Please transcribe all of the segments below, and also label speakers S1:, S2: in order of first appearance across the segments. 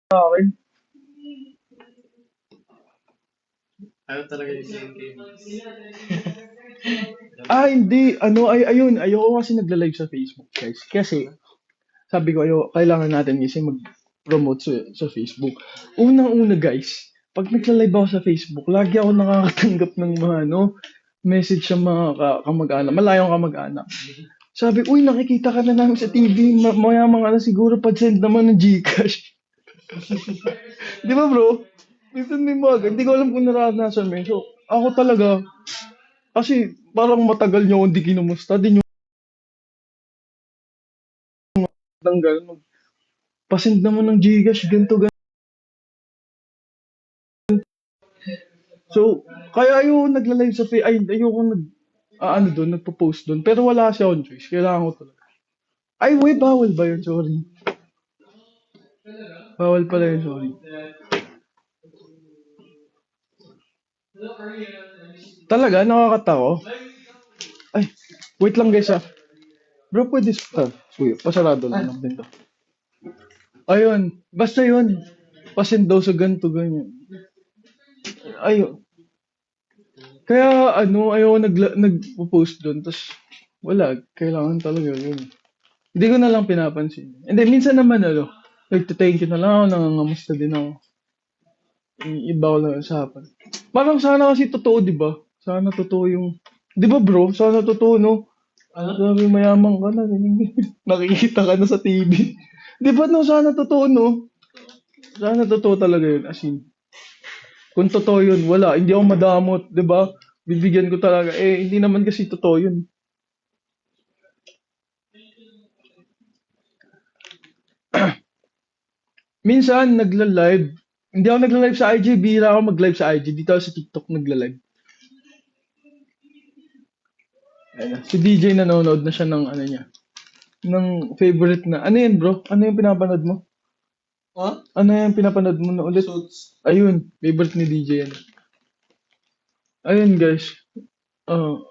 S1: akin.
S2: Ayaw talaga yung game.
S1: Hindi. Ayun. Ayoko kasi nagla-live sa Facebook, guys. Kasi, sabi ko, kailangan natin kasi mag-promote sa Facebook. Unang-una, guys, pag nagla-live ako sa Facebook, lagi ako nakakatanggap ng mga, message sa mga kamag-anak, malayong kamag-anak. Sabi, uy, nakikita ka na namin sa TV, mayamang ka na siguro, pag-send naman ng GCash. Di ba, bro? Minsan may mga, hindi ko alam kung naranasan mo yun. So, ako talaga, kasi parang matagal niyo akong di kinumusta, di nyo nang gano'n. Pasend naman ng GCash, ganito, ganito. So, kaya ayoko nagla-live sa ayoko doon, nagpo-post doon. Pero wala siya on choice, kailangan ko talaga. Ay, wait, bawal ba yun? Sorry. Bawal pala yun, sorry. Talaga, nakakatawa. Ay, wait lang guys ah. Bro, pwede kuya, pasarado lang natin to. Ayun, basta yun. Pasend daw sa ganito, ganyan. Ayun. Kaya ayoko nagpo-post doon. Tapos, wala, kailangan talaga yun. Hindi ko na lang pinapansin. Hindi, minsan naman nagte-thank you na lang ako, nangangamusta din ako. Iba ko lang usapan. Parang sana kasi totoo, di ba? Sana totoo yung... Di ba bro? Sana totoo, no? Sabi mayaman ka na. Ganyan. Nakikita ka na sa TV. Di ba no? Sana totoo, no? Sana totoo talaga yun. As in, kung totoo yun, wala. Hindi ako madamot, di ba? Bibigyan ko talaga. Eh, hindi naman kasi totoo yun. Minsan, nagla-live. Hindi ako nagla-live sa IG. Bihira ako mag-live sa IG. Dito ako sa TikTok nagla-live. Ayan. Si DJ nanonood na siya ng ano niya. Ng favorite na. Ano yan bro? Ano yung pinapanood mo?
S2: Huh?
S1: Ano yung pinapanood mo na ulit?
S2: Suits.
S1: Ayun. Favorite ni DJ yan. Ayun guys.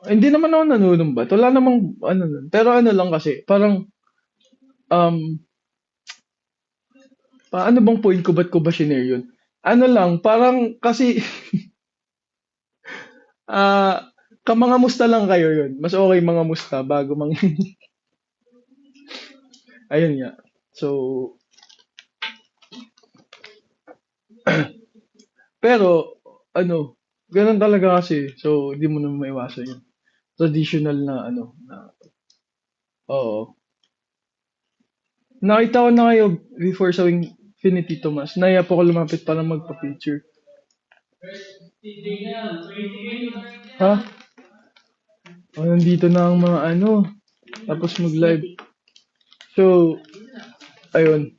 S1: Hindi naman ako nanunumbat. Wala namang ano nun. Pero ano lang kasi. Parang um, ano bang point ko? Ba't ko ba shinare yun? Ano lang. Parang kasi kamangamusta lang kayo yun. Mas okay mga musta bago ayun nga. So, pero, ganun talaga kasi. So, hindi mo naman maiwasan yun. Traditional na, oo. Nakita ko na kayo before sa Infinity Tomas. Naya po ko lumapit para magpa-picture. Ha? Nandito na ang mga tapos mag-live. So, ayun.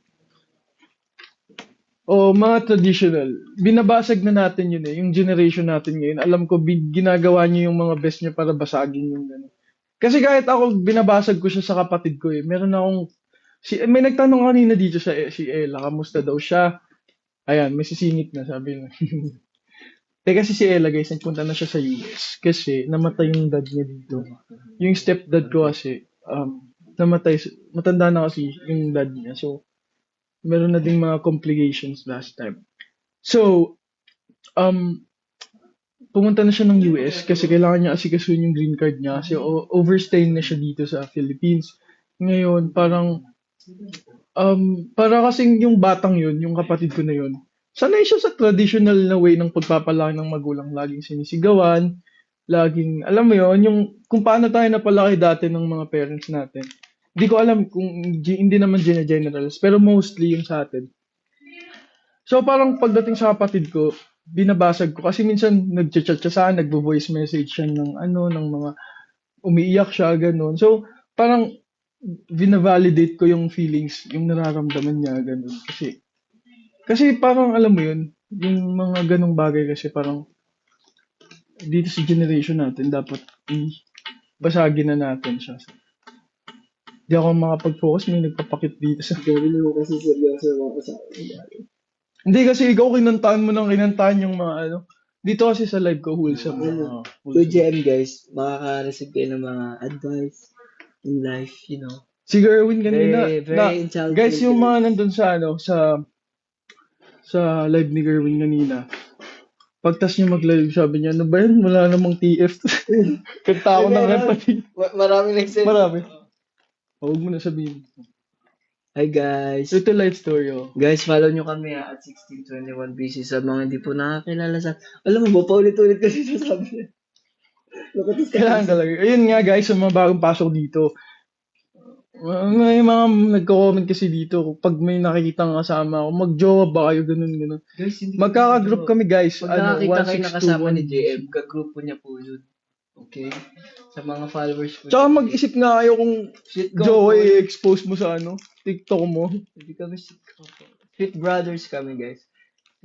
S1: Mga traditional. Binabasag na natin yun eh. Yung generation natin ngayon. Alam ko, ginagawa niyo yung mga best niyo para basagin yung gano'n. Kasi kahit ako, binabasag ko siya sa kapatid ko eh. Meron akong, may nagtanong kanina dito si Ella, kamusta daw siya? Ayan, may sisingit na, sabi na. Kasi si Ella guys, nagpunta na siya sa US. Kasi namatay yung dad niya dito. Yung stepdad ko kasi, namatay, matanda na kasi yung dad niya. So, meron na ding mga complications last time. So, um, pumunta na siya ng US kasi kailangan niya asikasuhin yung green card niya kasi overstaying na siya dito sa Philippines. Ngayon, para kasing yung batang yun, yung kapatid ko na yun, sanay siya sa traditional na way ng pagpapalaki ng magulang. Laging sinisigawan, laging, alam mo yun, yung kung paano tayo napalaki dati ng mga parents natin. Hindi ko alam kung hindi naman generals, pero mostly yung sa atin. So parang pagdating sa kapatid ko, binabasag ko kasi minsan nagchat-chat siya sa akin, nagvo-voice message siya ng ng mga umiiyak siya ganun. So parang bina-validate ko yung feelings, yung nararamdaman niya ganun kasi parang alam mo yun, yung mga ganung bagay kasi parang dito sa generation natin dapat basagin na natin siya. Di ako makapag-focus, may nagpapakit dito sa
S2: Gawin mo kasi seryoso yung mga kasama.
S1: Hindi kasi ikaw kinantahan mo ng kinantahan yung mga dito kasi sa live ko wholesome.
S2: Ano,
S1: Wholesome.
S2: GM guys, makaka-receive kayo ng mga advice in life, you know.
S1: Si Gerwin kanina,
S2: Very intelligent
S1: guys yung mga
S2: guys.
S1: nandun sa sa live ni Gerwin kanina. Pagtas niya mag-live, sabi niya, ano ba yan? Wala namang TF. Kanta ako ng empathy.
S2: Maraming nag-send.
S1: Marami. Huwag mo na sabihin.
S2: Hi guys.
S1: Ito life story, oh.
S2: Guys, follow nyo kami at 1621 BC sa mga hindi po nakakilala sa... Alam mo ba, paulit-ulit kasi sasabi niya.
S1: Kailangan talaga. Ayun nga guys, sa mga bagong pasok dito. May mga nagko-comment kasi dito, pag may nakikita kasama ako, mag-jowa ba kayo, ganun.
S2: Guys, hindi
S1: Magkaka-group kami guys.
S2: Pag nakakita kayo nakasama
S1: 1621.
S2: ni JM, kagrupo niya po yun. Okay? Sa mga followers po.
S1: Tsaka mag-isip nga kayo kung jowa i-expose mo sa TikTok mo.
S2: Hindi kami Sweet Brothers kami, guys.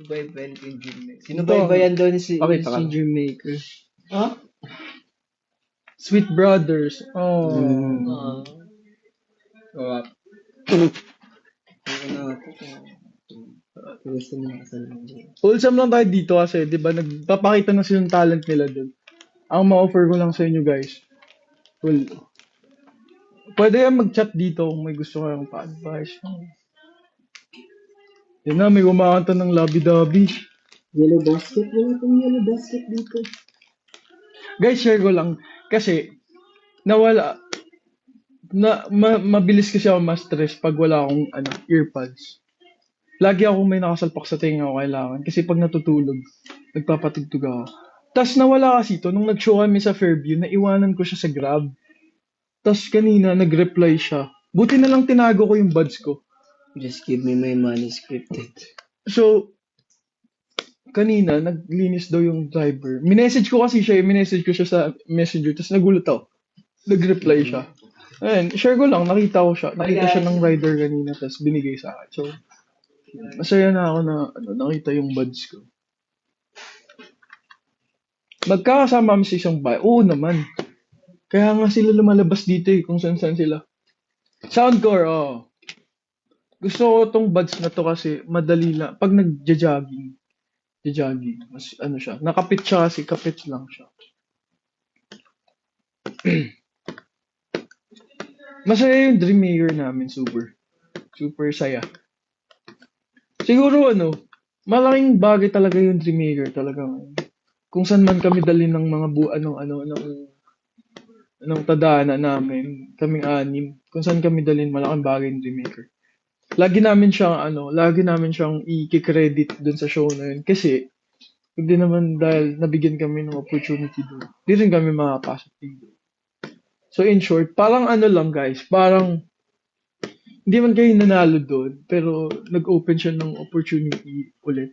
S2: Subaybayan ko yung Dreammaker. Sino
S1: Ito,
S2: ba yan doon si
S1: pakita ka.
S2: Dreammaker? Ha?
S1: Sweet Brothers. Oh. Wholesome lang tayo dito kasi, di ba, nagpapakita na silang talent nila doon. Ang ma-offer ko lang sa inyo guys. Well, pwede yan mag-chat dito kung may gusto kayong pa-advise. Yan na, may kumakanta ng labi-dabi.
S2: Yellow basket? Wala kang yellow basket dito.
S1: Guys, share ko lang. Kasi, nawala. Mabilis kasi ako ma-stress pag wala akong earpods. Lagi ako may nakasalpak sa tenga ko kailangan. Kasi pag natutulog, nagpapatugtog ako. Tapos nawala kasi ito, nung nag-show kami sa Fairview, naiwanan ko siya sa Grab. Tapos kanina, nag-reply siya. Buti na lang tinago ko yung buds ko.
S2: Just give me my money scripted.
S1: So, kanina, naglinis daw yung driver. Minessage ko kasi siya, minessage ko siya sa messenger, tapos nagulat ako. Nag-reply siya. Ayun, share ko lang, nakita ko siya. Nakita siya ng rider kanina, tapos binigay sa akin. So, masaya na ako na nakita yung buds ko. Magkakasama kami sa isang bahay. Oo naman. Kaya nga sila lumalabas dito kung saan sila. Soundcore, oh. Gusto ko tong buds na to kasi madali lang. Pag nagja-jogging, mas siya. Nakapit siya kasi, kapit lang siya. Masaya yung Dreammaker namin, super. Super saya. Siguro malaking bagay talaga yung Dreammaker talaga. Kung saan man kami dali ng mga ng tadhana namin, kaming anim, kung saan kami dalhin malaking bagay yung Dreammaker. Lagi namin siyang i-credit dun sa show na yun kasi hindi naman dahil nabigyan kami ng opportunity doon. Hindi rin kami makapasok dito. So in short, parang lang guys, parang hindi man kayo nanalo doon, pero nag-open siya ng opportunity ulit.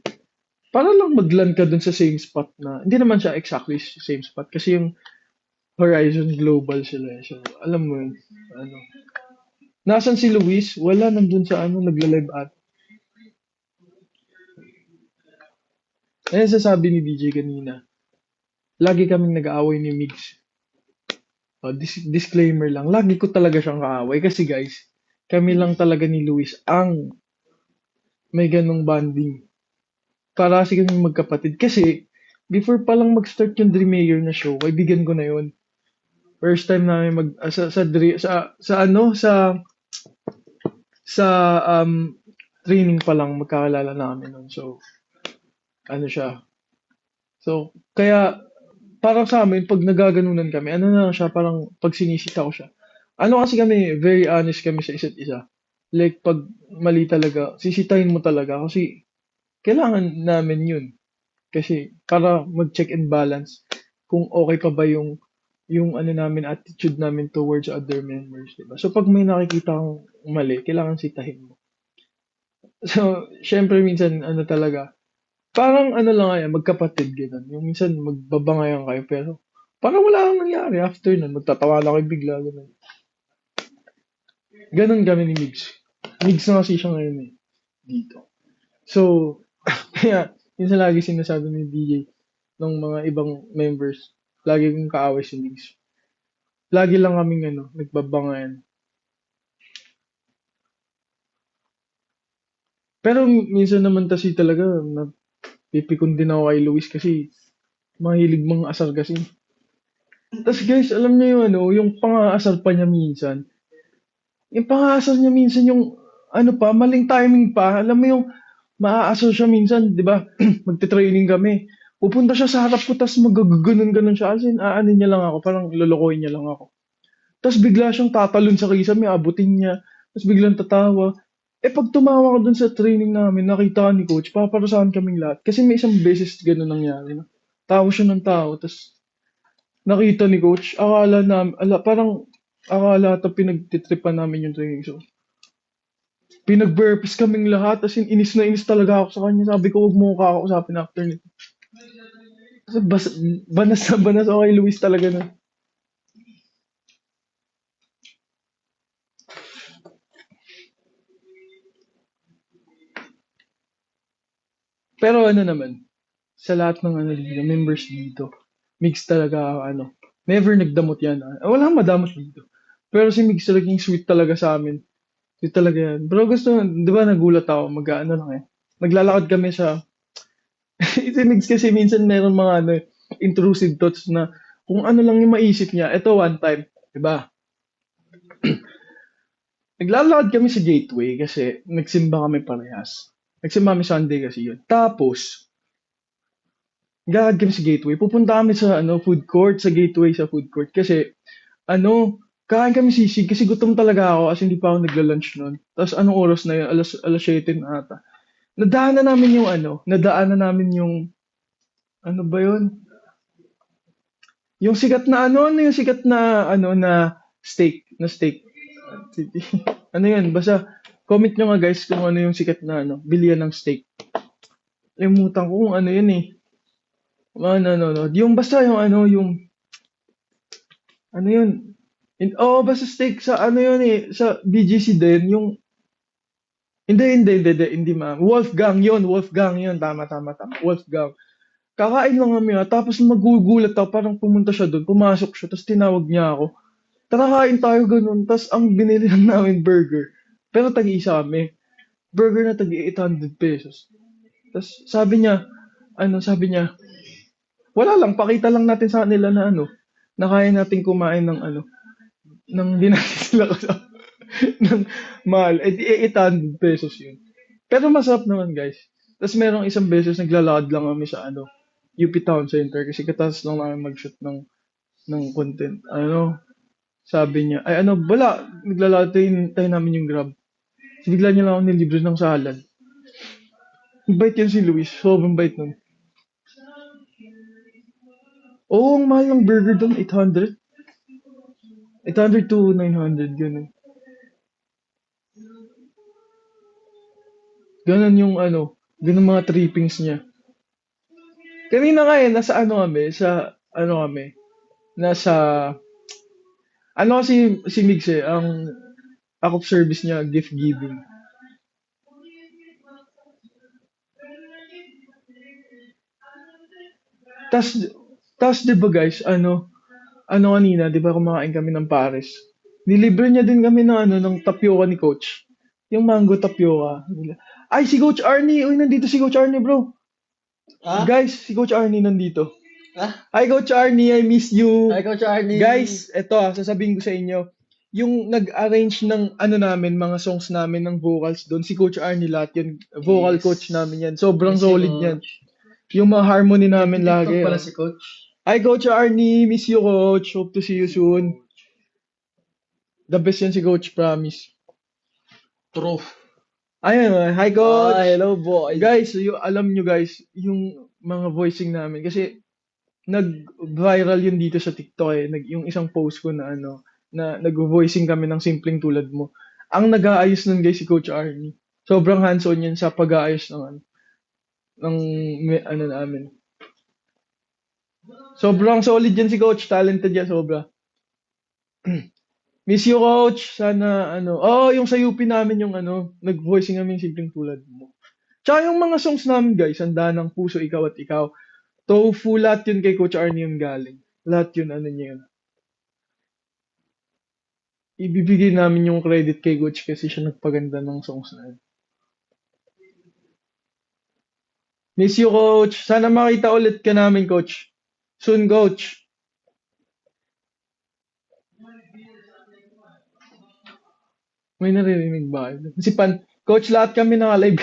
S1: Para lang mag-land ka dun sa same spot na, hindi naman siya exactly same spot kasi yung Horizon Global sila. So, alam mo yun, Nasaan si Luis? Wala, nandun sa nagla-live at. Ayan sasabi ni DJ kanina. Lagi kaming nag-aaway ni Migs. Disclaimer lang, lagi ko talaga siyang kaaway kasi guys, kami lang talaga ni Luis ang may ganong bonding. Para kasi kami magkapatid. Kasi, before pa lang mag-start yung Dreammaker na show, kaibigan ko na yun. First time namin training pa lang magkakalala namin nun. So, siya. So, kaya, parang sa amin, pag nagaganunan kami, na siya, parang pag sinisita ko siya. Kasi kami, very honest kami sa isa't isa. Like, pag mali talaga, sisitahin mo talaga kasi kailangan namin yun. Kasi para mag-check and balance kung okay pa ba yung namin, attitude namin towards other members, diba? So pag may nakikita kang mali, kailangan sitahin mo. So, syempre minsan talaga, parang lang kaya, magkapatid gano'n. Yung minsan magbabangayan kayo pero parang wala kang nangyari after nun, magtatawa lang kayo bigla gano'n. Ganun kami ni Migs. Migs na kasi siya ngayon dito. So, kaya, minsan lagi sinasabi ni DJ ng mga ibang members, lagi kong kaaway si Migs. Lagi lang kaming nagbabangayan. Pero minsan naman kasi talaga, napipikon din ako kay Luis kasi mahilig mga asar kasi. Tapos guys, alam niyo yung pang-aasar pa niya minsan. Yung pang-aasar niya minsan yung, maling timing pa. Alam mo yung, maaaso siya minsan, di ba? Magte-training kami. Pupunta siya sa harap ko, tapos magaganon-ganon siya. As in, aanin niya lang ako, parang lolokohin niya lang ako. Tapos bigla siyang tatalon sa kisame, abutin niya. Tapos biglang tatawa. Eh pag tumawa ka dun sa training namin, nakita ka ni coach, paparusahan kaming lahat. Kasi may isang beses ganun nangyari. No? Tawa siya ng tao, tapos nakita ni coach, parang akala ata pinagtitripan namin yung training. So, pinag-burpees kaming lahat, as in, inis na inis talaga ako sa kanya. Sabi ko, huwag mo ko kakausapin after nito. Kasi banas na banas ako kay Luis talaga na. Pero ano naman, sa lahat ng members dito, mix talaga, never nagdamot yan. Walang madamot dito. Pero si Mix talagang sweet talaga sa amin. Sweet talaga yan. Bro, di ba nagulat ako, lang eh. Maglalakad kami sa, si Mix kasi minsan meron mga intrusive thoughts na kung ano lang yung maisip niya. Ito one time, di ba? Naglalakad kami sa gateway kasi nagsimba kami parehas. Nagsimba kami Sunday kasi yun. Tapos, naglalakad kami sa gateway. Pupunta kami sa food court, sa gateway sa food court. Kasi, kain kami sisig kasi gutom talaga ako kasi hindi pa ako nagla-lunch noon. Tapos anong oras na yun? Alas 7 na ata. Nadaanan namin yung, ano ba yun? Yung sikat na yung sikat na, na steak. Ano yun? Basta, comment nyo nga guys kung ano yung sikat na, bilihan ng steak. Limutan ko kung ano yun eh. No. Yung basta yung ano yun? Basta steak sa yun eh, sa BGC din, yung, hindi ma'am. Wolfgang yun, tama. Wolfgang. Kakain lang kami tapos magugulat ako, parang pumunta siya doon, pumasok siya, tapos tinawag niya ako. Tara kain tayo ganun, tapos ang binili lang namin burger. Pero tag-isa kami. Burger na tag-800 pesos. Tapos sabi niya, wala lang, pakita lang natin sa kanila na na kaya natin kumain ng nang di natin sila kasama ng mahal. Eh, di 800 pesos yun. Pero masarap naman, guys. Tapos merong isang beses naglalakad lang kami sa UP Town Center kasi katas lang namin mag-shoot ng content. Sabi niya, ay wala, naglalakad tayo namin yung Grab. Bigla niya lang ako nilibre ng salad. Ang bait yan si Luis. Sobrang bait nun. Oo, ang mahal ng burger doon, 800. 800 to 900, ganun. Ganun yung ganun mga trippings niya. Kanina nga nasa nasa, kasi si Migs ang act of service niya, gift giving. Tas, tas di ba guys, kanina, di ba kumakain kami ng Paris? Nilibre niya din kami ng ng tapioca ni Coach. Yung mango tapioca. Ay, si Coach Arnie! Uy, nandito si Coach Arnie, bro.
S2: Ah?
S1: Guys, si Coach Arnie nandito.
S2: Ah?
S1: Hi, Coach Arnie. I miss you.
S2: Hi, Coach Arnie.
S1: Guys, eto sasabihin ko sa inyo. Yung nag-arrange ng namin, mga songs namin ng vocals doon, si Coach Arnie lahat yun. Vocal
S2: Yes.
S1: coach namin yan. Sobrang
S2: Yes, si
S1: solid
S2: Coach.
S1: yan. Yung mga harmony namin
S2: TikTok
S1: lagi.
S2: pala si Coach.
S1: Hi, Coach Arnie. Miss you, Coach. Hope to see you soon. The best yan si Coach, promise.
S2: True.
S1: Ayun, hi Coach!
S2: Hello, boy.
S1: Guys, alam nyo guys, yung mga voicing namin, kasi nag-viral yun dito sa TikTok eh. Yung isang post ko na na nag-voicing kami ng simpleng tulad mo. Ang nag-aayos nun guys si Coach Arnie. Sobrang hands-on yan sa pag-aayos ng namin. Sobrang solid yan si Coach, talented yan sobra. Miss you, Coach. Sana, yung sa UP namin yung nag-voicing kami simpleng tulad mo. Tsaka yung mga songs namin, guys, Handa ng Puso, Ikaw at Ikaw. Tofu, lahat yun kay Coach Arnie yung galing. Lahat yun, niya yun. Ibibigay namin yung credit kay Coach kasi siya nagpaganda ng songs na yun. Miss you, Coach. Sana makita ulit ka namin, Coach. Soon, Coach. May naririnig ba? Si Pan, Coach, lahat kami naka-live.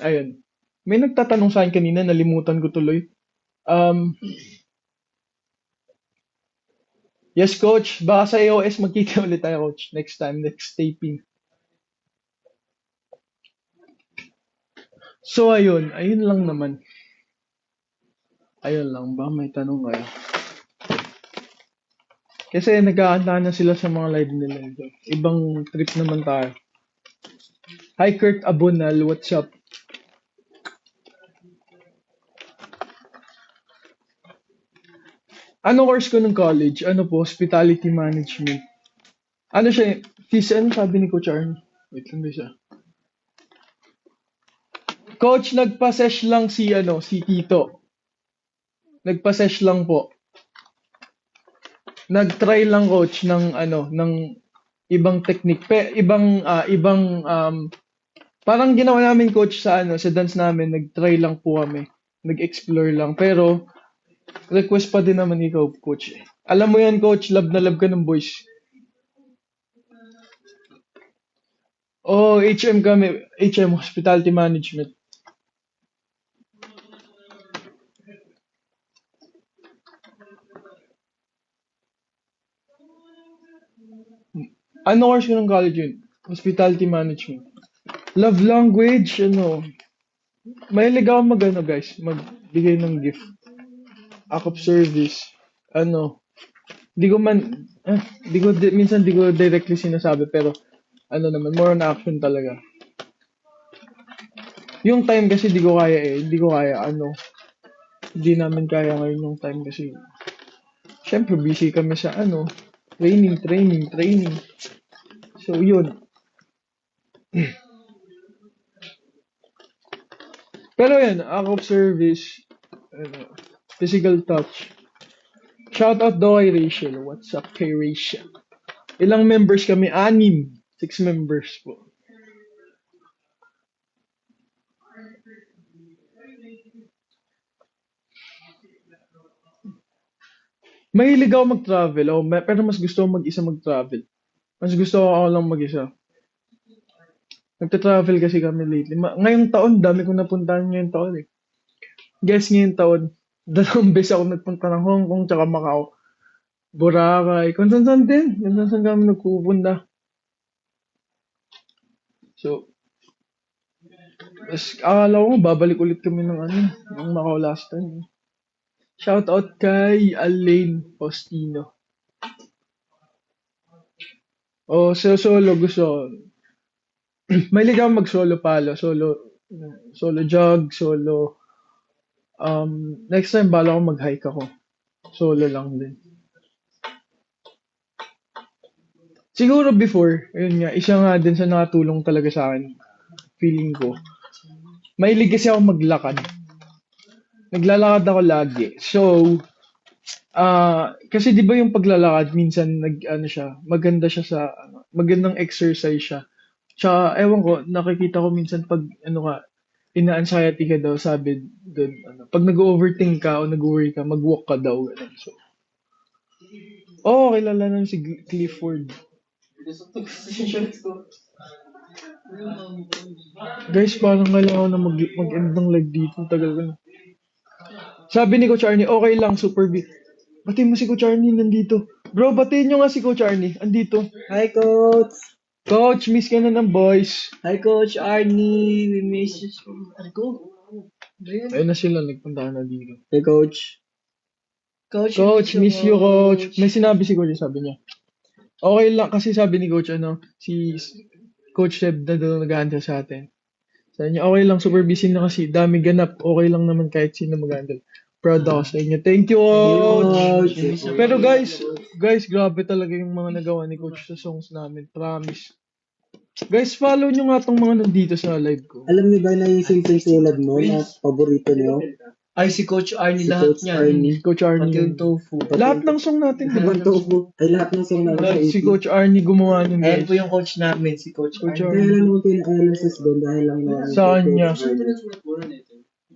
S1: Ayun. May nagtatanong sa akin kanina, nalimutan ko tuloy. Um, yes, coach. Baka sa AOS magkita ulit tayo, coach. Next time, next taping. So, ayun. Ayun lang naman. Ayun lang. Baka may tanong kayo. Kasi nag-aantay na sila sa mga live nila. Ibang trip naman tayo. Hi, Kurt Abunal. What's up? Ano course ko ng college? Ano po? Hospitality Management. Ano siya? Ano sabi ni Coach Arnie? Wait lang ba siya? Coach, nagpa-sesh lang si Tito. Nagpa-sesh lang po. Nag-try lang coach ng ibang technique, parang ginawa namin coach sa dance namin, nag-try lang po kami. Nag-explore lang pero request pa din naman ikaw coach. Alam mo yan coach, love na love ka ng boys. Oh, HM kami, HM Hospitality Management. Ano course ko ng college yun? Hospitality Management. Love language, mahilig ako guys, magbigay ng gift. Act of service. Di ko man, minsan di ko directly sinasabi, pero naman, more on action talaga. Yung time kasi di ko kaya hindi namin kaya ngayon yung time kasi, syempre busy kami sa training. So, yun. Pero yun, act of service, physical touch. Shout out daw kay Rachel. What's up kay Rachel? Ilang members kami? 6 members po. Mahilig ako mag-travel. Pero mas gusto ko mag-isa mag-travel. Mas gusto ko ako lang mag-isa. Nagta-travel kasi kami lately. Ngayong taon, dami kong napuntahan ngayong taon eh. Guess ngayong taon, 2 beses ako nagpunta ng Hong Kong tsaka Macau. Boracay, kung saan din. Kung saan kami nagpupunta. So, akala ko babalik ulit kami ng Macau last time. Shout out kay Alain Faustino. Oh, solo gusto ko. Mahilig ako mag-solo palo. Solo jog, solo. Next time, bala ko mag-hike ako. Solo lang din. Siguro before, yun nga, isa nga din sa nakatulong talaga sa akin. Feeling ko. Mahilig kasi ako maglakad. Naglalakad ako lagi. So, kasi 'di ba yung paglalakad minsan maganda siya magandang exercise siya. Tsaka ewan ko, nakikita ko minsan pag ina-anxiety ka daw, sabi doon, pag nag-overthink ka o nag-worry ka, mag-walk ka daw. Ganun. So, kilala nun si Clifford. Guys, parang kailangan na mag-end ng live dito. Tagal ka na. Sabi ni Coach Arnie, okay lang, super big. Batiin mo si Coach Arnie, nandito. Bro, batiin nyo nga si Coach Arnie, andito.
S2: Hi, Coach!
S1: Coach, miss ka na ng boys.
S2: Hi, Coach Arnie! We miss you so much.
S1: Ayun na sila, nagpunta na dito.
S2: Hey, Coach.
S1: Coach, miss you, Coach. May sinabi si Coach, sabi niya. Okay lang, kasi sabi ni Coach, si Coach Seb na doon nag-handle sa atin. Sabi niya, okay lang, super busy na kasi, dami ganap, okay lang naman kahit sino mag-handle. Proud ako sa inyo. Thank you, Coach! Pero guys, grabe talaga yung mga nagawa ni Coach sa songs namin. Promise. Guys, follow nyo nga tong mga nandito sa live ko.
S3: Alam niyo ba na yung simple tulad mo na paborito niyo?
S2: Ay, si Coach Arnie
S3: Si
S2: lahat
S3: Coach
S2: niyan.
S3: Arnie.
S1: Coach
S2: Pati
S1: Arnie.
S2: yung tofu.
S1: Lahat ng song natin, di ba?
S3: Ang tofu. Ay, lahat ng song namin sa
S1: Si
S3: 80.
S1: Coach Arnie gumawa nun,
S2: Ayan
S1: guys.
S2: po yung coach namin, si Coach
S1: Coach
S2: Arnie.
S3: Kaya lang naman pinaka-analysis doon dahil lang na
S1: Sa kanya.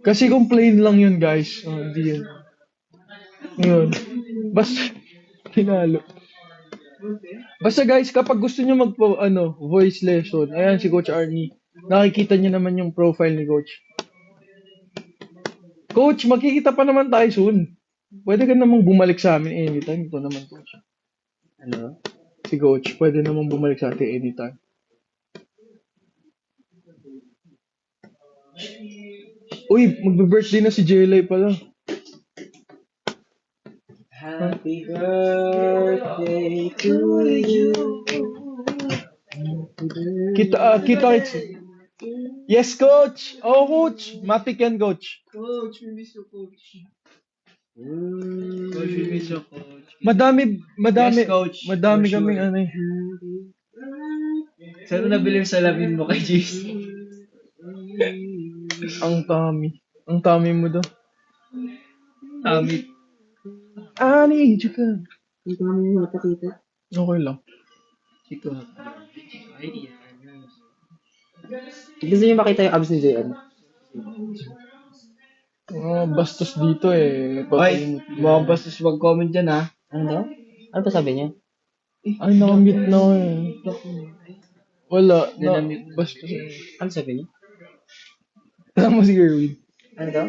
S1: Kasi kung plain lang yun, guys. Hindi yun. Yun. Basta, hinalo. Basta guys, kapag gusto nyo voice lesson, ayan si Coach Arnie. Nakikita niyo naman yung profile ni Coach. Coach, magkikita pa naman tayo soon. Pwede ka namang bumalik sa amin anytime. Ito naman, Coach.
S2: Ano?
S1: Si Coach, pwede namang bumalik sa atin anytime. Uy, magbe-birthday na si Jelay pala.
S2: Happy birthday to you.
S1: Kita kits. Yes, Coach. Oh, Coach. Matik yan, Coach.
S2: Coach, we miss you, Coach. Coach, we miss you, Coach.
S1: Madami.
S2: Yes, Coach.
S1: Madami
S2: For sure.
S1: kaming ano eh.
S2: Saan nabili yung salamin mo kay JC?
S1: Ang tami. Ang tami mo daw.
S2: Amit.
S1: I need you ka.
S3: Ang dami mo mapakita.
S1: Okay lang.
S2: Ito. Ay,
S3: Gusto niyo makita yung abs ni JM?
S1: Bastos dito eh.
S2: Ay, mga bastos mag-comment dyan ha.
S3: Ano daw? Ano pa sabi niya?
S1: Ay, nakamute na ako eh. Wala.
S2: Dinamute.
S1: Bastos eh.
S3: Ano sabi niya?
S1: Tama si Erwin.
S3: Ano daw?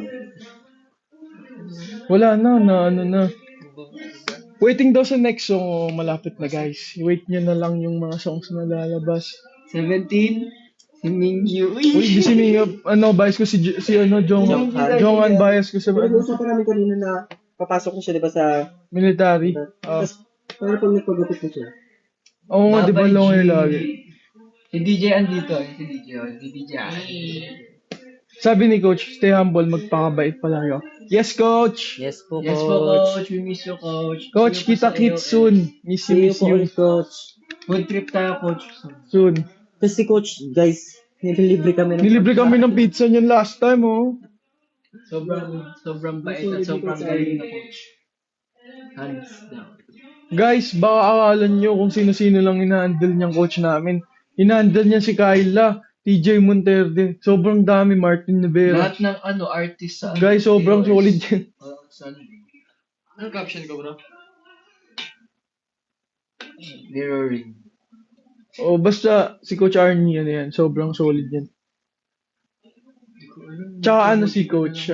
S1: Wala na ano na. Waiting daw sa next song, oh, malapit na guys. Wait nyo na lang yung mga songs na lalabas.
S2: 17. Si Mingyu.
S1: Uy, di si Minga, bias ko si Jongan, bias ko sa
S3: Nag-uusapan namin kanina na papasok na siya, di ba, sa...
S1: military.
S3: Tapos, para pag nagpagupit na siya.
S1: Oo nga, di ba long hair lagi?
S2: Si DJ andito. Si DJ. Si DJ.
S1: Sabi ni Coach, stay humble, magpakabait pala kayo. Yes, Coach!
S3: Yes po,
S2: Yes po, Coach. We miss you, Coach.
S1: Coach,
S2: See you po
S1: kita
S2: sa
S1: kits
S2: AOL.
S1: soon. Miss you, miss you.
S3: Coach.
S2: Food trip tayo, Coach.
S1: Soon.
S3: Tapos si Coach, guys, nililibre kami ng...
S1: Nilibre kami ng pizza niyan last time, oh.
S2: Sobrang bait at sobrang galing na Coach. Hands down.
S1: Guys, baka akalan nyo kung sino-sino lang ina-handle niyang coach namin. Ina-handle niya si Kyla, TJ Monterde. Sobrang dami, Martin Navera.
S2: Lahat ng artist sa
S1: Guys, sobrang solid yan.
S2: Ano caption ko, bro? Mirroring.
S1: O basta si Coach Arnie, ano yan, sobrang solid yan. Tsaka si Coach,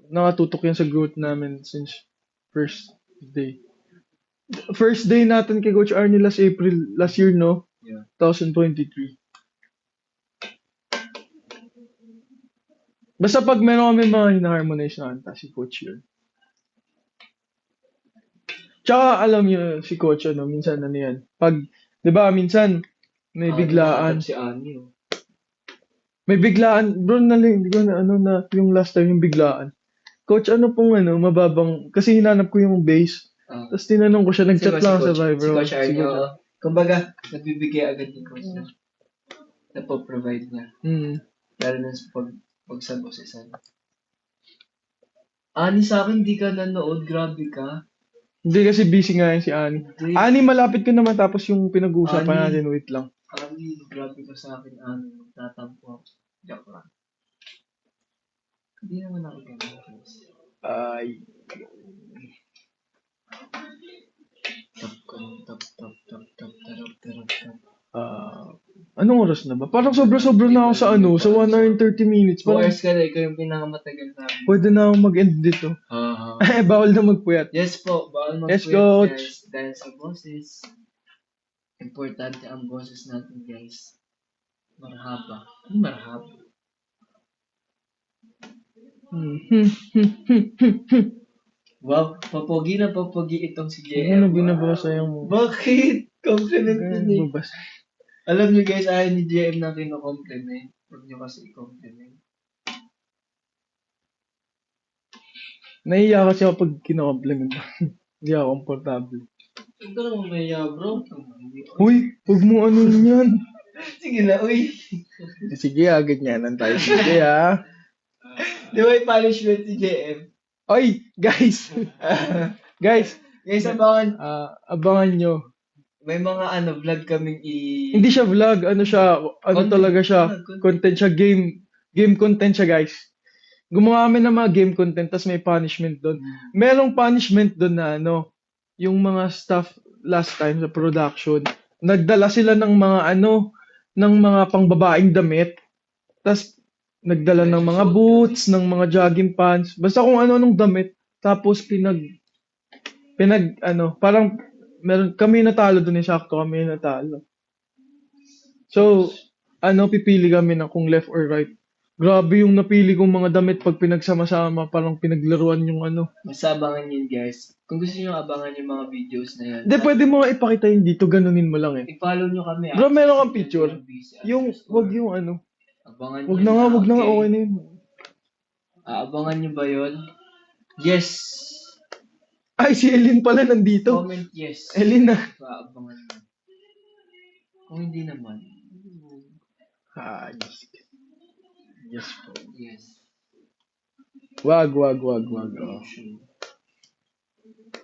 S1: nakatutok yan sa growth namin since first day. First day natin kay Coach Arnie last year, no?
S2: Yeah.
S1: 2023. Basta pag meron kami mga hina-harmonize na kanta, si Coach yun. Tsaka alam niyo si Coach, minsan yan. Pag, di ba, minsan, may biglaan.
S2: Si Ani, oh.
S1: May biglaan. Bro, hindi ko na, yung last time yung biglaan. Coach, mababang, kasi hinanap ko yung bass. Tapos tinanong ko siya, nag-chat lang sa Viber.
S2: Si Coach Arnie, kumbaga, nagbibigay agad ni Coach na napoprovide niya. Lalo na sa pagsabo sa isa. Ani, sa akin, di ka nanood. Grabe ka.
S1: Hindi kasi busy nga yun si Ani. Ani, malapit ko na matapos yung pinag-uusapan
S2: Ani.
S1: natin. Wait lang.
S2: Ani, grabe ka sa akin, Ani. Magtatampo ako. Joke lang. Hindi naman ako ganun.
S1: Ay. Anong oras na ba? Parang sobra-sobra na ako sa 1 hour and 30 minutes.
S2: 2
S1: Parang
S2: hours ka na, ikaw yung pinakamatagal namin.
S1: pwede na akong mag-end dito. Bawal na magpuyat.
S2: Yes po, bawal
S1: Yes,
S2: mag-quit,
S1: Coach.
S2: guys. Dahil sa boses, importante ang boses natin, guys. Marhaba. Ano marhaba? Wow, papogi na papogi itong si JM.
S1: Ano binabasa yung
S2: Bakit? Compliment yun eh.
S1: babasa?
S2: Alam niyo guys, ayaw ni JM na kino-compliment. Huwag niyo kasi i-compliment.
S1: Naiiyak kasi ako pag kino-compliment. Hindi ako komportable.
S2: Huwag ka naman maya, bro.
S1: Uy, huwag mo ano yan.
S2: Sige na, uy.
S1: Sige, ganyanan tayo. Sige,
S2: Di ba yung punishment si JM?
S1: Oy, guys. Guys,
S2: Guys, abangan.
S1: abangan nyo.
S2: May mga vlog kaming
S1: Hindi siya vlog,
S2: Content.
S1: talaga siya, content siya, game content siya, guys. Gumawa kami ng mga game content, tas may punishment doon. Merong punishment doon na, yung mga staff last time sa production, nagdala sila ng mga ng mga pangbabaeng damit. Tapos, nagdala ng mga boots, ng mga jogging pants. Basta kung ano-anong damit. Tapos, parang, kami natalo dun eh. Sakto kami natalo. So, pipili kami ng kung left or right. Grabe yung napili kong mga damit pag pinagsama-sama, parang pinaglaruan yung ano.
S2: Mas abangan yun, guys. Kung gusto nyo abangan yung mga videos na yan,
S1: Hindi, pwede mo nga ipakita yun dito, ganunin mo lang eh.
S2: i-follow nyo kami.
S1: Bro, meron kang
S2: Kasi
S1: picture?
S2: kami busy,
S1: Yung, wag yung ano.
S2: Abangan
S1: Wag
S2: nyo
S1: na nga, okay na
S2: okay?
S1: yun.
S2: Aabangan nyo ba yun? Yes!
S1: Ay, si Elin pala nandito.
S2: Comment yes.
S1: Elin na.
S2: Aabangan nyo. Kung hindi naman,
S1: Yes po.
S2: yes.
S1: Wag. Oh.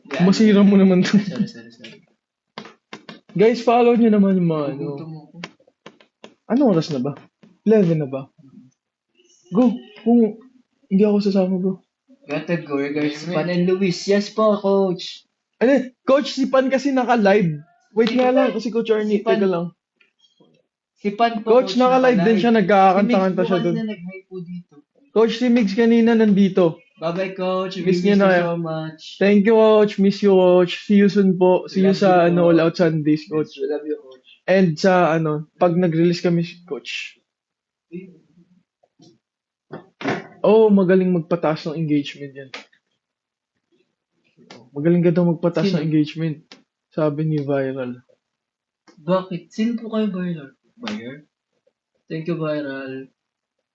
S2: Yeah,
S1: Masira mo naman to.
S2: Sorry.
S1: Guys, follow nyo naman yung mga ano.
S2: Gutom ako.
S1: Anong oras na ba? 11 na ba? Go. Kung hindi ako sasama, bro.
S2: Gotta go, guys. Pan and Luis. Yes po, coach.
S1: Ano, Coach, si Pan kasi naka-live. Wait nga lang, kasi Coach Arnie,
S2: Si Pan-
S1: teka lang.
S2: Si Pan po,
S1: Coach, naka-live din siya, nagkakanta-kanta siya dun.
S2: Si Migs na nag-hi po dito.
S1: Coach, si Migs kanina nandito.
S2: Bye-bye, coach.
S1: Miss
S2: We
S1: niyo
S2: miss
S1: na
S2: you
S1: kayo.
S2: so much.
S1: Thank you, Coach. Miss you, Coach. See you soon po. See you
S2: Love
S1: sa
S2: you po.
S1: All Out Sundays, Coach.
S2: Love you, coach.
S1: And sa pag nag-release kami, Coach. Oh, magaling magpataas ng engagement yan. Magaling ka daw magpataas
S2: Sino?
S1: ng engagement. Sabi ni Viral.
S2: Bakit? Sino po kayo, Viral? Viral? Thank you, Viral.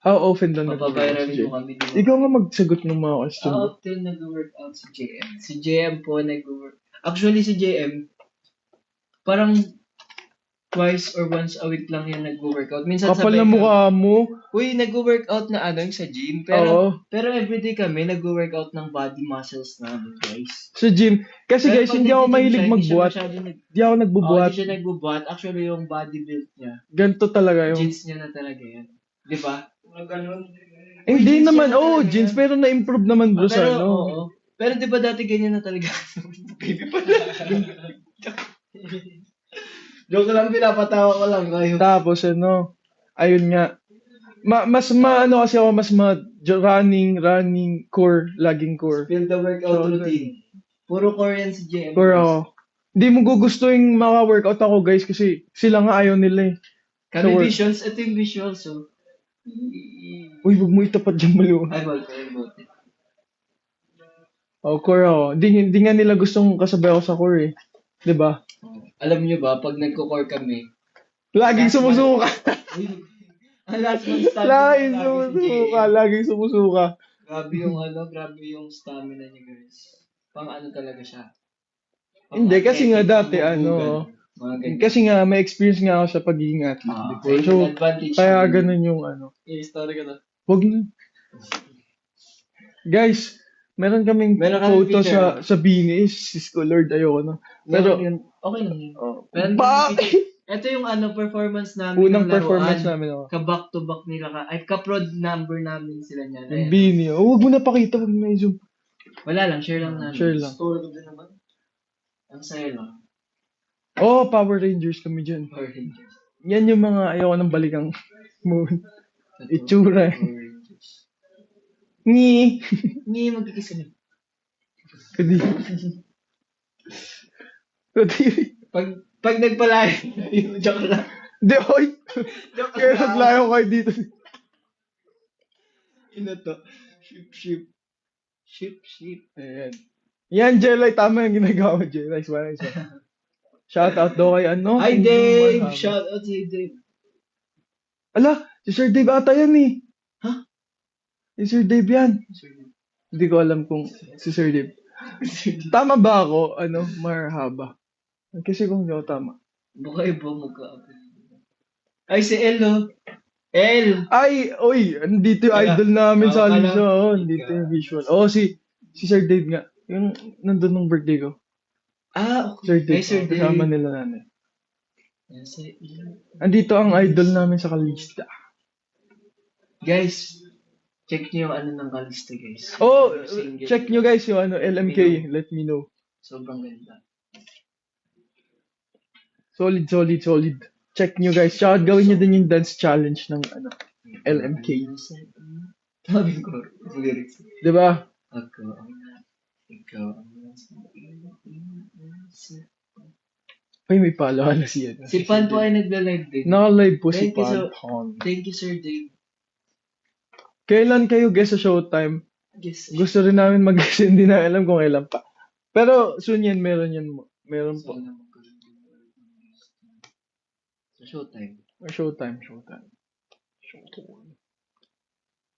S1: How often daw
S2: Papaviral
S1: nag-release,
S2: po
S1: Jay?
S2: kami dito.
S1: Ikaw nga magsagot ng mga question
S2: How
S1: mo.
S2: often nag-workout si JM? Si JM po nag-work. Actually, si JM, parang twice or once a week lang yan nag-workout. Minsan
S1: Kapal
S2: sabay
S1: na mukha mo.
S2: Uy, nag-workout na yung sa gym.
S1: Oo.
S2: Pero everyday kami nag-workout ng body muscles namin, guys.
S1: Sa gym. Kasi
S2: Pero
S1: guys,
S2: pag
S1: hindi ako
S2: nagti-gym
S1: mahilig
S2: siya,
S1: magbuhat. Hindi ako
S2: Hindi
S1: nagbubuhat.
S2: siya nagbubuhat. Actually, yung body build niya,
S1: Ganito talaga yung...
S2: jeans niya na talaga yan. Di ba?
S1: Hindi
S2: jeans
S1: naman,
S2: niya na talaga
S1: jeans,
S2: yan.
S1: pero na-improve naman bro sa
S2: Pero,
S1: ano.
S2: oo. Pero di ba dati ganyan na talaga? Baby pa Joke lang, pinapatawa ko lang kayo.
S1: Tapos ayun nga. Kasi ako, running, core, laging core.
S2: Build the workout routine. Puro Korean si JM.
S1: Core ako. Hindi mo gugustuhin maka-workout ako guys kasi sila nga ayaw nila eh.
S2: Kami
S1: Sa work.
S2: visuals, ito yung visuals, so.
S1: Uy, wag mo itapat dyan baliw.
S2: Ay, bolt.
S1: Oh, core ako. Hindi nga nila gustong kasabay ako sa core eh. 'Di ba?
S2: Alam nyo ba, pag nagko-core kami,
S1: Laging sumusuka.
S2: ang last month start
S1: Laging sumusuka. Laging sumusuka.
S2: Grabe yung stamina niya, guys. Pang talaga siya.
S1: Hindi, kasi nga dati,
S2: Mga ganyan.
S1: kasi nga may experience nga ako sa pagiging athlete before. So,
S2: advantage
S1: kaya
S2: yun.
S1: ganun yung
S2: I-story ka na.
S1: Wag na. Guys, meron kaming
S2: Meron kami
S1: photo
S2: picture.
S1: sa Bini. Sis ko, Lord, ayoko na. Pero,
S2: Okay lang yun.
S1: oh,
S2: Meron kami
S1: bakit?
S2: picture. Ito yung performance namin
S1: Unang
S2: ng laruan.
S1: performance namin ako.
S2: Ka-back to back nila ka-prod number namin sila niyan.
S1: Yung
S2: Ayan.
S1: Bini. Oh, huwag mo na pakita. Huwag mo na i-zoom.
S2: Wala lang, share lang namin.
S1: Share lang.
S2: Story ko din naman. Ang saya lang.
S1: Oh, Power Rangers kami dyan.
S2: Power Rangers.
S1: Yan yung mga ayoko ng balikang moon. Itsura.
S2: Power Rangers.
S1: Ni.
S2: Hindi magkikis kami.
S1: Kadi.
S2: Pag nagpalayan, yung joke lang.
S1: Hindi, oy.
S2: Joke
S1: Kaya naglayo kayo dito.
S2: To? Ship.
S1: Ayan. Yan, Jelay. Tama yung ginagawa mo, Jelay. Nice one. Shout out daw kay
S2: Hi, Dave! Shout out si Dave.
S1: Ala, si Sir Dave ata yan eh.
S2: Ha?
S1: Si Sir Dave yan. Hindi ko alam kung si Sir Dave. Tama ba ako? Marhaba. Kasi kung hindi ako tama.
S2: Baka iba magka-apel. Ay, si El, no? El!
S1: Ay, oy, andito yung idol namin sa Alisa. Oh, andito yung visual. Oh, si Sir Dave nga. Yung nandun nung birthday ko.
S2: Ah,
S1: Sir
S2: okay.
S1: Dave.
S2: Ay, Sir Dave.
S1: Kasama nila namin.
S2: Yan, si El.
S1: Andito ang idol namin sa Kalista.
S2: Guys, check nyo yung ng Kalista, guys.
S1: Oh,
S2: Single.
S1: check nyo guys yung LMK. Let me know.
S2: Sobrang ganda.
S1: Solid. Check nyo guys. Tsaka gawin nyo din yung dance challenge ng LMK.
S2: Sabi ko, lyrics.
S1: Diba?
S2: Ako ang ikaw ang nasa iisa.
S1: Ay, may palawan na siya.
S2: Si Pan po ay nagla-live din.
S1: Naka-live po si
S2: Thank you
S1: Pan.
S2: Thank you, Sir Dave.
S1: Kailan kayo guest sa Showtime?
S2: Yes.
S1: Gusto rin namin mag-guest. Hindi na alam kung kailan pa. Pero soon yan, meron yan. Meron po.
S2: Sana magkaroon din ng sa Showtime.
S1: Showtime.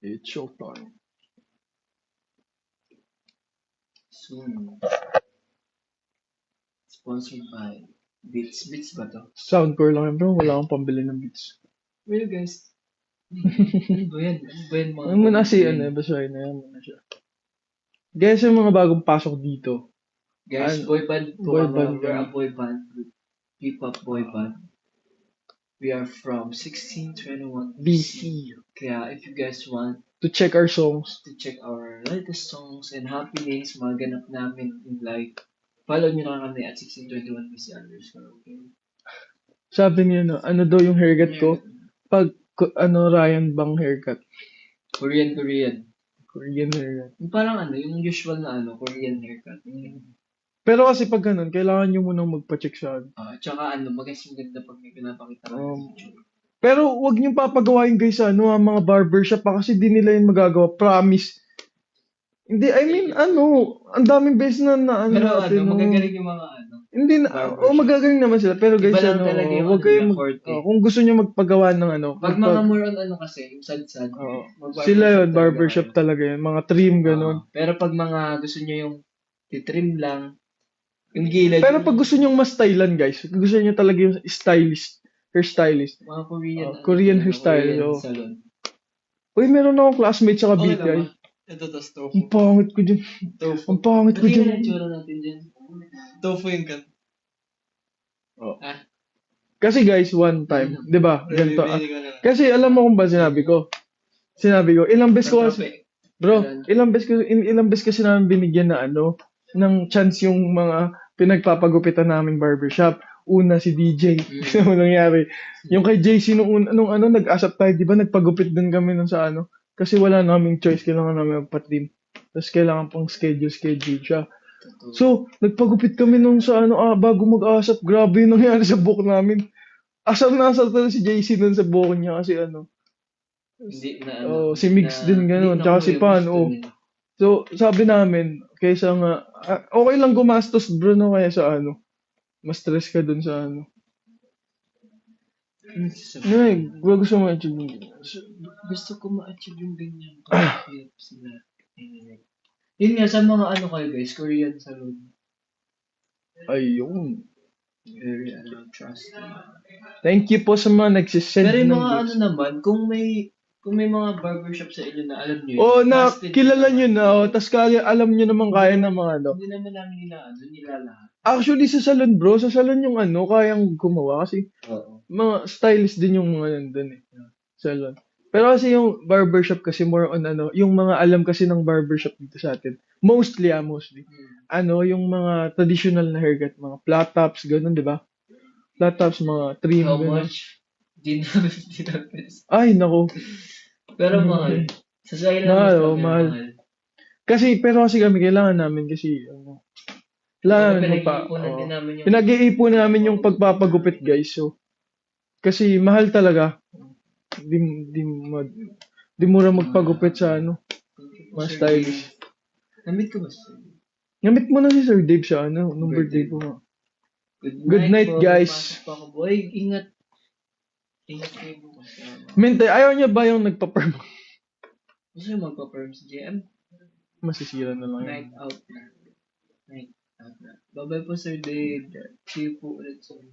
S1: It's showtime.
S2: Soon. Sponsored by Beats. Beats ba to?
S1: Soundcore lang yan bro. Wala akong pambili ng beats.
S2: Well, guys. Ano ba yan? Ano ba yan mga...
S1: Ano muna si basahin na yan muna siya. Guys, yung mga bagong pasok dito.
S2: Guys, boy band po.
S1: Boy
S2: Boy
S1: band
S2: We're a
S1: kami.
S2: boy band. Hip-hop boy band. We are from 1621
S1: BC.
S2: Kaya if you guys want
S1: To check our songs.
S2: to check our latest songs and happenings, mga ganap namin in life, follow nyo na kami at 1621 BC underscore, okay?
S1: Sabi niya ano daw yung haircut ko? Pag, Ryan Bang haircut.
S2: Korean.
S1: Korean haircut.
S2: Yung parang yung usual na Korean haircut.
S1: Pero kasi pag ganun, kailangan nyo munang magpa-check sa
S2: Tsaka maganda maganda pag may pinapakita ka sa YouTube.
S1: Pero wag nyo papagawain guys sa mga barbershop pa kasi di nila yun magagawa. Promise. Hindi, I mean, ang daming beses na
S2: Pero
S1: natin,
S2: magagaling yung mga
S1: Hindi na,
S2: barbershop.
S1: magagaling naman sila. Pero guys,
S2: Iba lang talaga yung
S1: wag kayong
S2: effort eh.
S1: kung gusto nyo magpagawa ng
S2: Pag mga more on kasi, yung sad-sad.
S1: sila yun, barbershop talaga yun. Mga trim, ganun.
S2: Pero pag mga gusto nyo yung titrim lang, yung gilid.
S1: Pero pag gusto nyo mas stylan guys, pag gusto nyo talaga yung hairstylist.
S2: mga Korean,
S1: Korean hairstyle,
S2: Korean
S1: oh.
S2: salon.
S1: Uy, meron akong classmate sa
S2: Okay
S1: BTI.
S2: lang ba? Ito tas tofu.
S1: Ang pangit ko dyan.
S2: Tofu.
S1: Ang pangit ko
S2: Pati
S1: dyan.
S2: na tsura natin dyan. Tofu yung kan.
S1: Oh.
S2: Ah.
S1: Kasi guys, one time, di ba? Ganito.
S2: Bibili ko na lang.
S1: Kasi alam mo kung ba sinabi ko? Ilang beses ko kasi, bro, ilang beses kasi namin binigyan na ng chance yung mga pinagpapagupitan naming barbershop. Una si DJ. Ano nangyari? Yung kay JC nung nag-asap tayo, di ba nagpagupit din kami nung sa kasi wala naming choice, kailangan namin magpa-trim. Tapos kailangan pang schedule siya. So, nagpagupit kami nung sa bago mag-asap. Grabe yung nangyari sa buhok namin. Asar talaga si JC nun sa buhok niya kasi
S2: Hindi na
S1: si Mix din ganun. Tsaka si Pan, So, sabi namin, kaysa nga, okay lang gumastos bro, no, kaya sa mas stress ka dun sa wag gusto mo i-achieve yung ganyan.
S2: Gusto ko ma-achieve yung ganyan. Hirap sila. Yun nga, sa mga kayo guys, Korean salon.
S1: Ayun.
S2: Very trusting.
S1: Thank you po sa mga nagsisend
S2: Pero yung
S1: ng
S2: mga
S1: gifts.
S2: naman, kung may mga barbershop sa inyo na alam nyo yun.
S1: Na
S2: trusted
S1: kilala
S2: naman.
S1: nyo na, tas alam nyo naman kaya ng mga
S2: Hindi naman namin nila lahat.
S1: Actually, sa salon bro, sa salon yung kayang gumawa kasi
S2: Oo.
S1: mga stylist din yung mga nandun eh. Salon. Pero kasi yung barbershop kasi more on yung mga alam kasi ng barbershop dito sa atin. Mostly. Yung mga traditional na haircut, mga flat tops, ganun, di ba? Flat tops, mga trim,
S2: How
S1: ganun.
S2: much? Di namin pinapes.
S1: Ay, nako.
S2: Pero mahal. Sa sa'yo lang
S1: Mahal,
S2: mas kami
S1: mahal. Pero kasi kami, kailangan namin kasi, kailangan namin
S2: Pinag-iipunan din namin yung...
S1: pinag-iipunan namin yung pagpapagupit, guys. So, kasi mahal talaga. Di mura magpagupit sa mga stylist.
S2: Namit ko ba siya?
S1: Gamit mo na si Sir Dave sa nung birthday ko nga. Good night,
S2: po.
S1: guys.
S2: Pasok pa ako, boy. Ingat. Ingat kayo bukas.
S1: Mente, ayaw niya ba yung nagpa-perm?
S2: Gusto nyo magpa-perm si JM?
S1: Masisira na lang
S2: Night
S1: yun.
S2: out na. Night out na. Bye-bye po, Sir Dave. See you po ulit soon.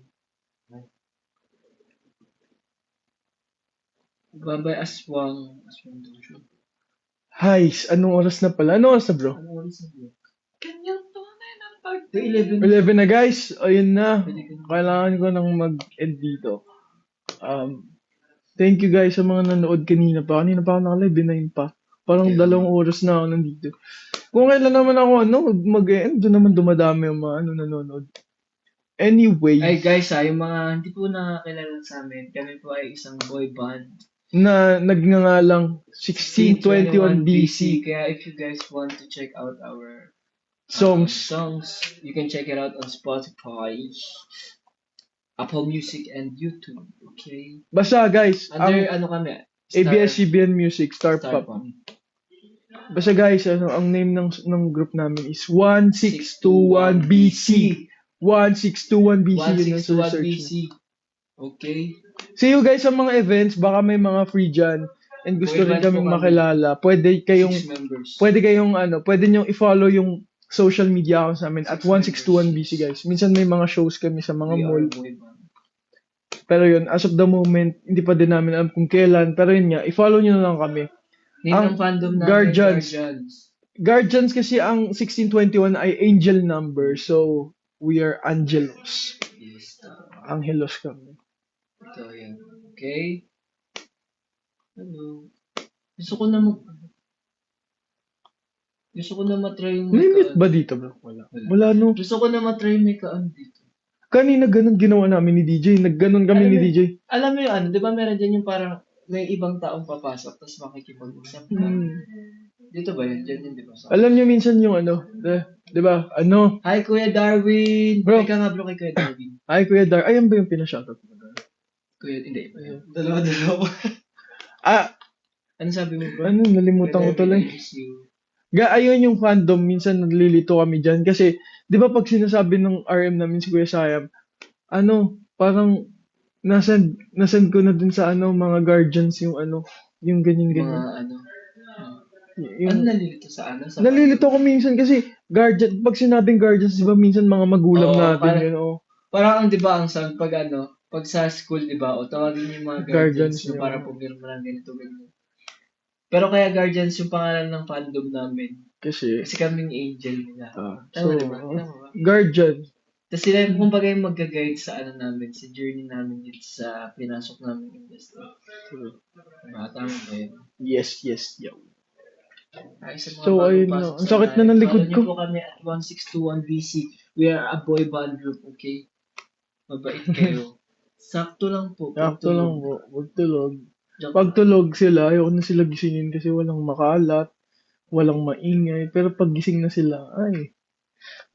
S2: Bye-bye, Aswang. Aswang Dojo.
S1: Hi, anong oras na pala? Anong oras na bro?
S2: Ano oras na bro? Kanyang tunay ng pag-11.
S1: 11 na guys. Ayun na.
S2: Pwede ka na.
S1: Kailangan ko nang mag-end dito. Thank you guys sa mga nanood kanina pa. Kanina pa ako nakalive, binayin pa. Parang 2 oras na ako nandito. Kung kailan naman ako mag-end, doon naman dumadami yung mga nanonood. Anyway,
S2: Ay guys yung mga hindi po nakakilala sa amin, kami po ay isang boy band.
S1: na nagngangalang 1621 BC
S2: Kaya if you guys want to check out our
S1: songs.
S2: you can check it out on Spotify, Apple Music, and YouTube. Okay?
S1: Basta guys,
S2: Under
S1: ang
S2: kami?
S1: ABS-CBN Music, Star
S2: Star
S1: Pop.
S2: Pop.
S1: Basta guys, ang name ng group namin is 1621 BC. 1621 BC yun yung
S2: 1621
S1: search
S2: BC.
S1: nyo.
S2: Okay?
S1: See you guys sa mga events, baka may mga free dyan and gusto
S2: Boy
S1: rin
S2: band po
S1: kaming
S2: kami.
S1: makilala. Pwede kayong pwede nyo i-follow yung social media accounts namin at 1621 BC guys. Minsan may mga shows kami sa mga
S2: We
S1: mall.
S2: are boy band.
S1: Pero yun, as of the moment, hindi pa din namin alam kung kailan. Pero yun nga, i-follow nyo na lang kami.
S2: Name
S1: Ang
S2: ng fandom namin,
S1: Guardians.
S2: Guardians.
S1: Guardians kasi ang 1621 ay angel number. So, we are angelos.
S2: Yes.
S1: Angelos kami.
S2: Ito yan. Okay? Hello. Gusto ko na matry yung
S1: May meet
S2: make-up.
S1: ba dito bro? Wala no.
S2: Gusto ko na matry yung make-up dito.
S1: Kanina ganun ginawa namin ni DJ. Nagganon kami ni DJ.
S2: Alam mo yung di ba meron dyan yung parang may ibang taong papasok tapos makikipag-usap ka. Dito ba yun? Dyan yun, di ba?
S1: Alam nyo minsan yung di ba?
S2: Hi, Kuya Darwin!
S1: Bro.
S2: Hi ka nga bro kay Kuya Darwin.
S1: Ay, Kuya Dar. Ayan ba yung pinashoutout mo?
S2: Kuya, hindi. Dalawa. Ano sabi mo bro?
S1: Nalimutan ko tuloy. Ayun yung fandom, minsan nalilito kami dyan. Kasi, di ba pag sinasabi ng RM namin si Kuya Sayam, parang nasend ko na dun sa mga guardians yung yung ganyan-ganyan.
S2: Ano nalilito sa ano?
S1: Nalilito ko minsan kasi pag sinabing guardians, di ba minsan mga magulang natin yun.
S2: Parang di ba ang sound pag pag sa school, di ba, o tawagin yung mga guardians
S1: Guardians,
S2: para pumirma lang ganito. Pero kaya guardians yung pangalan ng fandom namin.
S1: Kasi
S2: kaming angel nila.
S1: so,
S2: Tama ba?
S1: guardian.
S2: Tapos sila yung kumbaga yung mag-guide sa namin, sa journey namin dito sa pinasok namin industry. Tama ba yun?
S1: Yes, yo.
S2: Ay, sa mga
S1: So,
S2: bagong
S1: ayun
S2: pasok
S1: na. Ang
S2: sa
S1: sakit na
S2: live,
S1: ng likod
S2: follow
S1: ko.
S2: niyo po kami at 1621 BC. We are a boy band group, okay? Mabait kayo. Sakto lang po.
S1: Sakto lang po. Huwag tulog.
S2: Joke.
S1: Pag tulog sila, ayoko na sila gisingin kasi walang makalat, walang maingay. Pero pag gising na sila,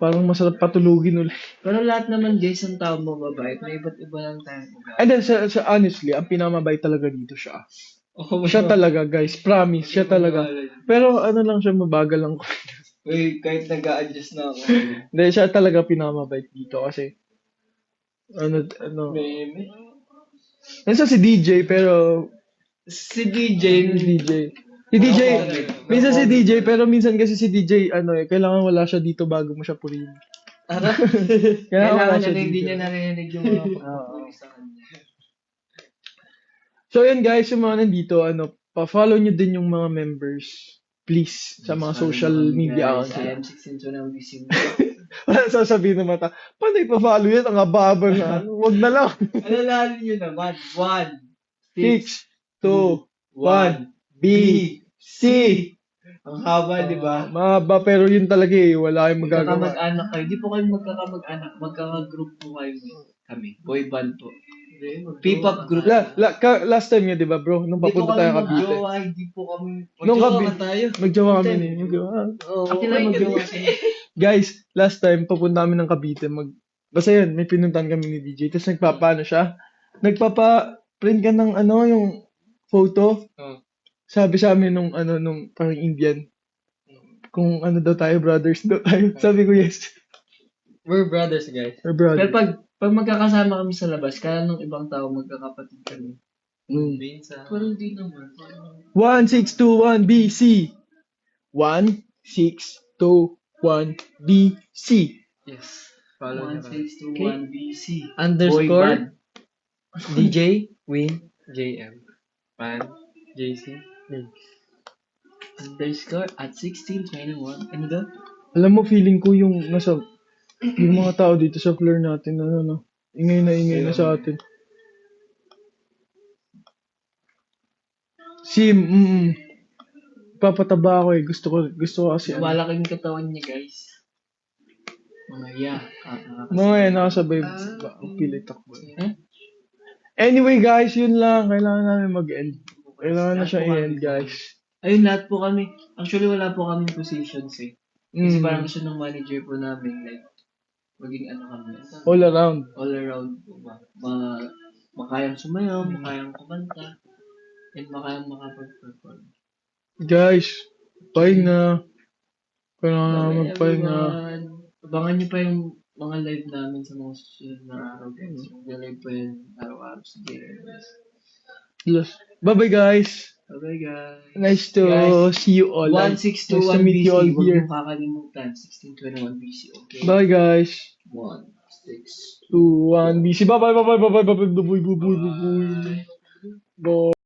S1: parang masarap patulugin ulit.
S2: Pero lahat naman guys, ang tao mo mabait. May iba't iba lang tayong ugali.
S1: And then, honestly, ang pinamabait talaga dito siya.
S2: Oh,
S1: Siya talaga, guys. Promise, siya talaga. Pero lang siya, mabagal lang.
S2: Uy, kahit nag-a-adjust na ako.
S1: Hindi, siya talaga pinamabait dito kasi
S2: Meme.
S1: Nasa si DJ, pero
S2: Si DJ.
S1: minsan si DJ, pero minsan kasi si DJ, kailangan wala siya dito bago mo siya purihin.
S2: Kailangan niya na hindi niya narinig yung mga pagpapuri sa kanya.
S1: So yun guys, yung mga nandito, pa-follow nyo din yung mga members. Please, sa mga social media accounts.
S2: I am 16 na busy.
S1: Wala sasabihin ng mata, paano ipa-follow yan? Ang haba na. Huwag na lang.
S2: Alalahanin nyo naman. 1,
S1: 6, 2, 1, B, C.
S2: Ang haba, di ba?
S1: Mahaba, pero yun talaga wala kayong magagawa.
S2: Magkakamag-anak kayo. Di po kayo magkakamag-anak. Magkakagroup po kayo. Kami. Boy band po. P-pop group.
S1: Last time yun, di ba bro? Nung papunta tayo Cavite.
S2: Hindi po kami.
S1: Nung
S2: Magjowa tayo.
S1: Magjowa kami ni. Guys, last time, papunta kami ng Cavite. Basta yun, may pinuntan kami ni DJ. Tapos nagpapaano siya? Nagpapa-print ka ng yung photo. Sabi sa amin nung parang Indian. Kung daw tayo, brothers daw tayo. Sabi ko, yes.
S2: We're brothers, guys.
S1: We're brothers.
S2: Pero pag magkakasama kami sa labas, kaya nung ibang tao magkakapatid kami. Parang di naman.
S1: 1621 BC. 1621 BC.
S2: Yes.
S4: Follow nyo kami.
S2: 1621 BC.
S4: Underscore DJ Win JM. Pan JC.
S2: Underscore at 1621. Ano daw?
S1: Alam mo, feeling ko yung mga tao dito sa floor natin, ingay na sa atin. Papataba ako Gusto ko kasi
S2: Malaking katawan niya, guys. Mga yeah.
S1: Mga yan, nakasabay. Ang pilit takbo.
S2: Eh?
S1: Anyway guys, yun lang. Kailangan namin mag-end. Kailangan na siya i-end guys.
S2: Ayun, lahat po kami. Actually, wala po kaming positions eh. Kasi
S1: Mm.
S2: parang gusto ng manager po namin, like, maging ano kami.
S1: All around.
S2: All around po ba? Makayang sumayaw, makayang kumanta, and makayang makapag-perform.
S1: Guys, pahinga. Kailangan na magpahinga.
S2: Everyone. Abangan niyo pa yung mga live namin sa mga susunod na araw, guys. Mag-live po yan araw-araw sa JMS.
S1: Yes. Bye-bye guys.
S2: Bye-bye, guys.
S1: Nice to
S2: Guys,
S1: see you all. Nice to
S2: 1621
S1: meet
S2: BC.
S1: you all
S2: Huwag
S1: here.
S2: mong kakalimutan. 1621 BC, okay?
S1: Bye guys.
S2: 1, 6,
S1: 2, 1, BC. Bye bye bye bye bye bye bye bye bye bye bye bye. Bye.